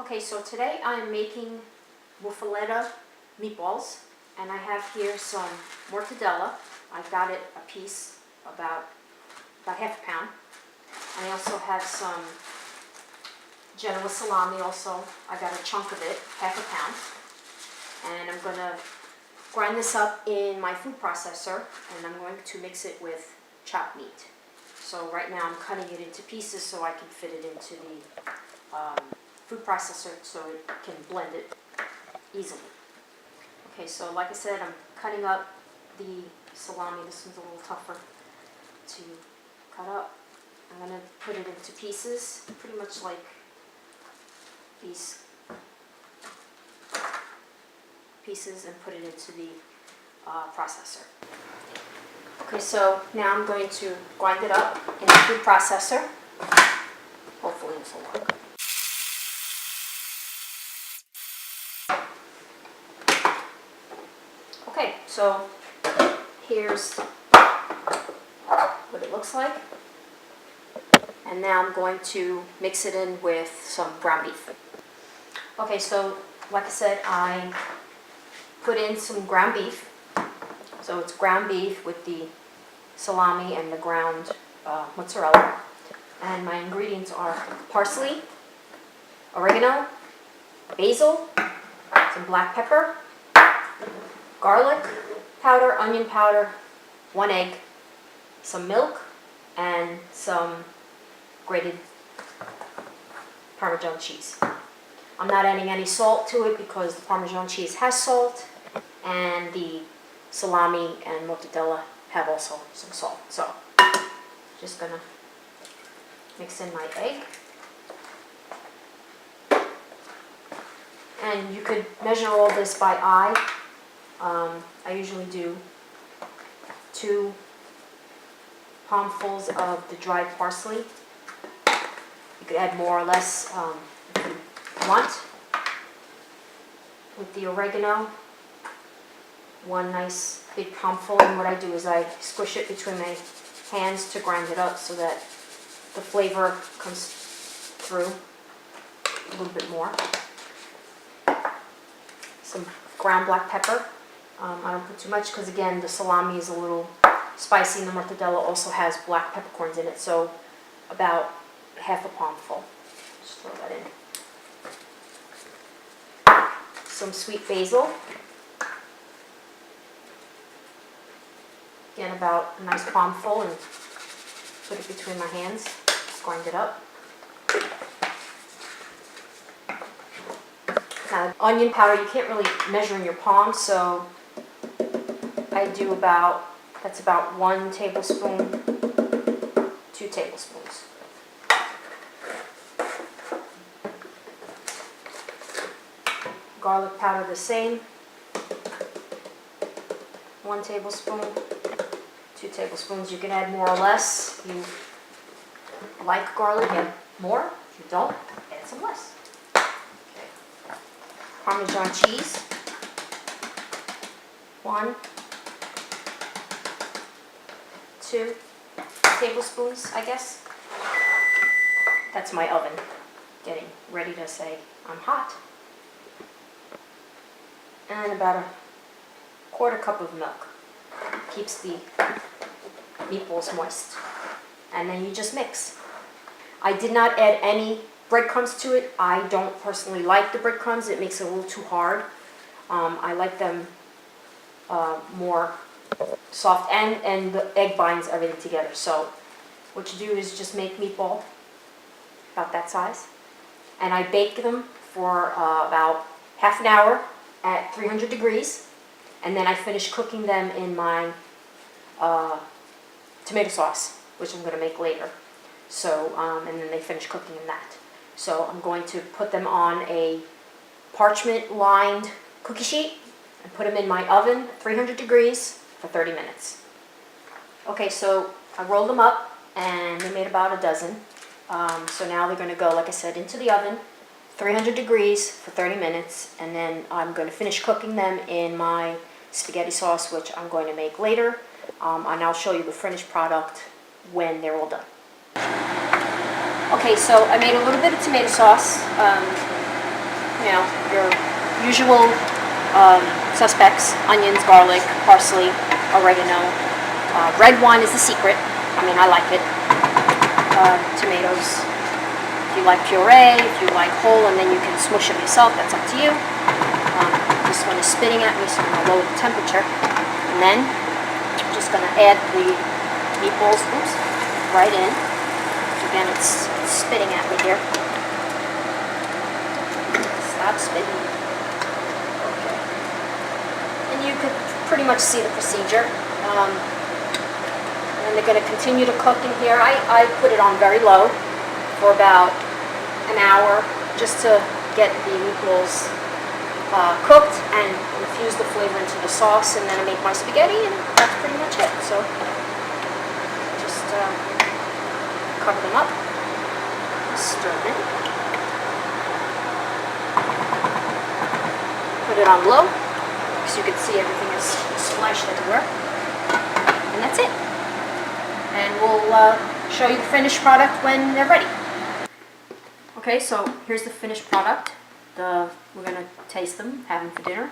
Okay, so today I'm making Muffuletta meatballs, and I have here some mortadella. I got it a piece, about half a pound. And I also have some Genoa salami also. I got a chunk of it, half a pound. And I'm gonna grind this up in my food processor, and I'm going to mix it with chopped meat. So right now I'm cutting it into pieces so I can fit it into the food processor so it can blend it easily. Okay, so like I said, I'm cutting up the salami. This one's a little tougher to cut up. I'm going to put it into pieces, pretty much like these pieces, and put it into the processor. Okay, so now I'm going to grind it up in the food processor. Hopefully this will work. Okay, so here's what it looks like. And now I'm going to mix it in with some ground beef. Okay, so like I said, I put in some ground beef. So it's ground beef with the salami and the ground mozzarella. And my ingredients are parsley, oregano, basil, some black pepper, garlic powder, onion powder, 1 egg, some milk, and some grated Parmesan cheese. I'm not adding any salt to it because the Parmesan cheese has salt, and the salami and mortadella have also some salt. So, just gonna mix in my egg. And you could measure all this by eye. I usually do 2 palmfuls of the dried parsley. You could add more or less if you want. With the oregano, 1 nice big palmful, and what I do is I squish it between my hands to grind it up so that the flavor comes through a little bit more. Some ground black pepper. I don't put too much because, again, the salami is a little spicy and the mortadella also has black peppercorns in it, so about half a palmful. Just throw that in. Some sweet basil. Again, about a nice palmful, and put it between my hands. Just grind it up. Now, onion powder, you can't really measure in your palm, so I do that's about 1 tablespoon, 2 tablespoons. Garlic powder the same, 1 tablespoon, 2 tablespoons. You can add more or less. If you like garlic, add more. If you don't, add some less. Okay. Parmesan cheese, 1, 2 tablespoons, I guess. That's my oven getting ready to say I'm hot. And about a 1/4 cup of milk. Keeps the meatballs moist. And then you just mix. I did not add any breadcrumbs to it. I don't personally like the breadcrumbs. It makes it a little too hard. I like them more soft, and the egg binds everything together. So what you do is just make meatball about that size, and I bake them for about half an hour at 300 degrees, and then I finish cooking them in my tomato sauce, which I'm going to make later. So, and then they finish cooking in that. So I'm going to put them on a parchment lined cookie sheet and put them in my oven at 300 degrees for 30 minutes. Okay, so I rolled them up and they made about a dozen. So now they're going to go, like I said, into the oven, 300 degrees for 30 minutes, and then I'm going to finish cooking them in my spaghetti sauce, which I'm going to make later, and I'll show you the finished product when they're all done. Okay, so I made a little bit of tomato sauce. you know, your usual suspects: onions, garlic, parsley, oregano. Red wine is the secret. I mean, I like it. Tomatoes. If you like puree, if you like whole, and then you can smush them yourself, that's up to you. This one is spitting at me, so I'm going to lower the temperature. And then I'm just going to add the meatballs, right in. Again, it's spitting at me here. Stop spitting. Okay. And you could pretty much see the procedure. And they're going to continue to cook in here. I put it on very low for about an hour just to get the meatballs cooked and infuse the flavor into the sauce, and then I make my spaghetti, and that's pretty much it. So just cover them up, stir them in, put it on low so you can see everything is splashed everywhere, and that's it. And we'll show you the finished product when they're ready. Okay, so here's the finished product. We're going to taste them, have them for dinner.